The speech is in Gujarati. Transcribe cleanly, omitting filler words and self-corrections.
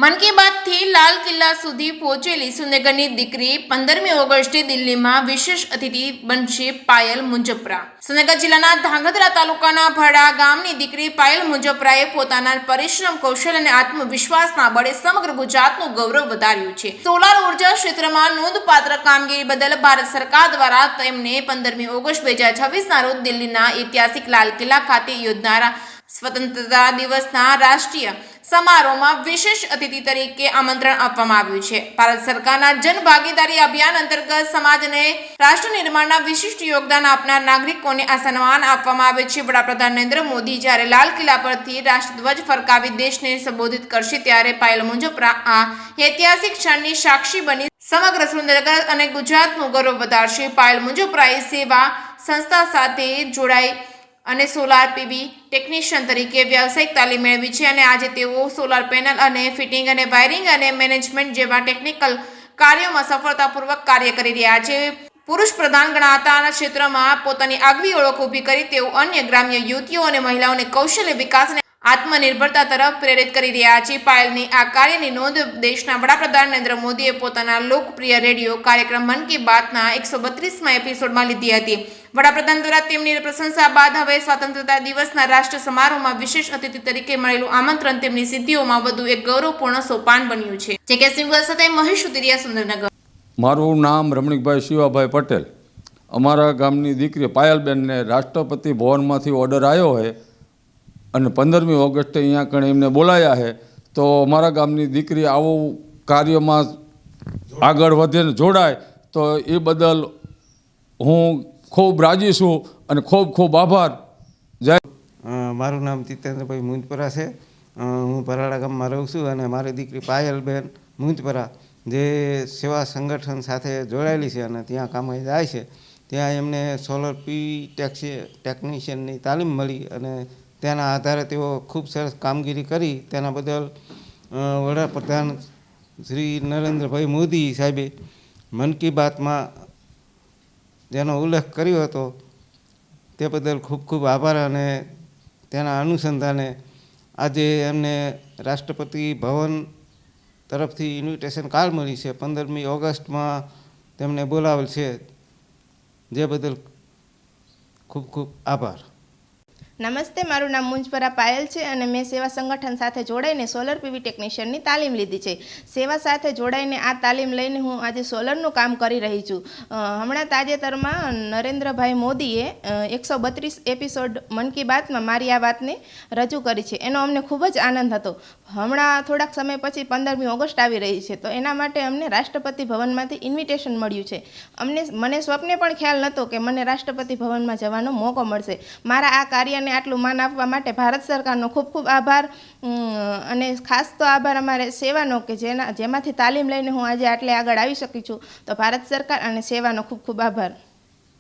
મન કી બાતથી લાલ કિલ્લા સુધી પહોંચેલી સુનેગરની દીકરી 15મી ઓગસ્ટે દિલ્હીમાં વિશેષ અતિથિ બનશે પાયલ મુજપરા। સુનેગર જિલ્લાના ધાંગધ્રા તાલુકાના ભડા ગામની દીકરી પાયલ મુજપરાએ પોતાના પરિશ્રમ, કૌશલ અને આત્મવિશ્વાસના બળે સમગ્ર ગુજરાતનું ગૌરવ વધાર્યું છે। સોલાર ઉર્જા ક્ષેત્રમાં નોંધપાત્ર કામગીરી બદલ ભારત સરકાર દ્વારા તેમને 15મી ઓગસ્ટ 2026ના રોજ દિલ્હીના ઐતિહાસિક લાલ કિલ્લા ખાતે યોજાનારા સ્વતંત્રતા દિવસના રાષ્ટ્રીય સમારોહમાં વિશેષ અતિથિ તરીકે આમંત્રણ આપવામાં આવ્યું છે। ભારત સરકારના જનભાગીદારી અભિયાન અંતર્ગત સમાજ અને રાષ્ટ્ર નિર્માણના વિશિષ્ટ યોગદાન આપનાર નાગરિકોને આ સન્માન આપવામાં આવે છે। વડાપ્રધાન નરેન્દ્ર મોદી જ્યારે લાલ કિલ્લા પરથી રાષ્ટ્રધ્વજ ફરકાવી દેશને સંબોધિત કરશે ત્યારે પાયલ મુજપરા આ ઐતિહાસિક ક્ષણની સાક્ષી બની સમગ્ર સુનેગર અને ગુજરાતનું ગૌરવ વધારશે। પાયલ મુજપરાએ સેવા સંસ્થા સાથે જોડાઈ અને સોલાર પીવી ટેકનિશિયન તરીકે વ્યાવસાયિક તાલીમ મેળવી છે અને આજે તેઓ સોલાર પેનલ અને ફિટિંગ અને વાયરિંગ અને મેનેજમેન્ટ જેવા ટેકનિકલ કાર્યોમાં સફળતાપૂર્વક કાર્ય કરી રહ્યા છે। પુરુષ પ્રધાન ગણાતા ક્ષેત્રમાં પોતાની આગવી ઓળખ ઊભી કરી તેઓ અન્ય ગ્રામ્ય યુવતીઓ અને મહિલાઓને કૌશલ્ય વિકાસ અને આત્મનિર્ભરતા તરફ પ્રેરિત કરી રહ્યા છે। પાયલની આ કાર્યની નોંધ દેશના વડાપ્રધાન નરેન્દ્ર મોદીએ પોતાના લોકપ્રિય રેડિયો કાર્યક્રમ મન કી બાતના 132મા એપિસોડમાં લીધી હતી। વડાપ્રધાન દ્વારા તેમની પ્રશંસા બાદ હવે સ્વતંત્રતા દિવસના રાષ્ટ્ર સમારોહમાં વિશેષ અતિથિ તરીકે મળેલું આમંત્રણ તેમની સિદ્ધિઓમાં વધુ એક ગૌરવપૂર્ણ સોપાન બન્યું છે। જે કે સિંગલ સાથે મહેશ ઉતરિયા, સુરેન્દ્રનગર। મારું નામ રમણીકભાઈ શિવાભાઈ પટેલ। અમારા ગામની દીકરી પાયલબેનને રાષ્ટ્રપતિ ભવનમાંથી ઓર્ડર આવ્યો છે અને 15મી ઓગસ્ટે અહીંયા કણે એમને બોલાયા છે, તો અમારા ગામની દીકરી આવું કાર્યમાં આગળ વધે ને જોડાય તો એ બદલ હું ખૂબ રાજી છું અને ખૂબ ખૂબ આભાર। જય। મારું નામ જીતેન્દ્રભાઈ મુંજપરા છે। હું ભરાડા ગામમાં રહું છું અને મારી દીકરી પાયલબેન મુંજપરા જે સેવા સંગઠન સાથે જોડાયેલી છે અને ત્યાં કામે જાય છે, ત્યાં એમને સોલર ટેકનિશિયનની તાલીમ મળી અને તેના આધારે તેઓ ખૂબ સરસ કામગીરી કરી। તેના બદલ વડાપ્રધાન શ્રી નરેન્દ્રભાઈ મોદી સાહેબે મન કી બાતમાં જેનો ઉલ્લેખ કર્યો હતો તે બદલ ખૂબ ખૂબ આભાર અને તેના અનુસંધાને આજે એમને રાષ્ટ્રપતિ ભવન તરફથી ઇન્વિટેશન કાર્ડ મળી છે। 15મી ઓગસ્ટમાં તેમને બોલાવેલ છે, જે બદલ ખૂબ ખૂબ આભાર। નમસ્તે, મારું નામ મુંજપરા પાયલ છે અને મેં સેવા સંગઠન સાથે જોડાઈને સોલર પીવી ટેકનિશિયનની તાલીમ લીધી છે। સેવા સાથે જોડાઈને આ તાલીમ લઈને હું આજે સોલરનું કામ કરી રહી છું। હમણાં તાજેતરમાં નરેન્દ્રભાઈ મોદીએ 132 એપિસોડ મન કી બાતમાં મારી આ વાતને રજૂ કરી છે, એનો અમને ખૂબ જ આનંદ હતો। હમણાં થોડાક સમય પછી 15મી ઓગસ્ટ આવી રહી છે, તો એના માટે અમને રાષ્ટ્રપતિ ભવનમાંથી ઇન્વિટેશન મળ્યું છે। મને સ્વપ્ને પણ ખ્યાલ નહોતો કે મને રાષ્ટ્રપતિ ભવનમાં જવાનો મોકો મળશે। મારા આ કાર્યને આટલું માન આપવા માટે ભારત સરકારનો ખૂબ ખૂબ આભાર અને ખાસ તો આભાર અમારે સેવાનો કે જેમાંથી તાલીમ લઈને હું આજે આટલે આગળ આવી શકી છું। તો ભારત સરકાર અને સેવાનો ખૂબ ખૂબ આભાર।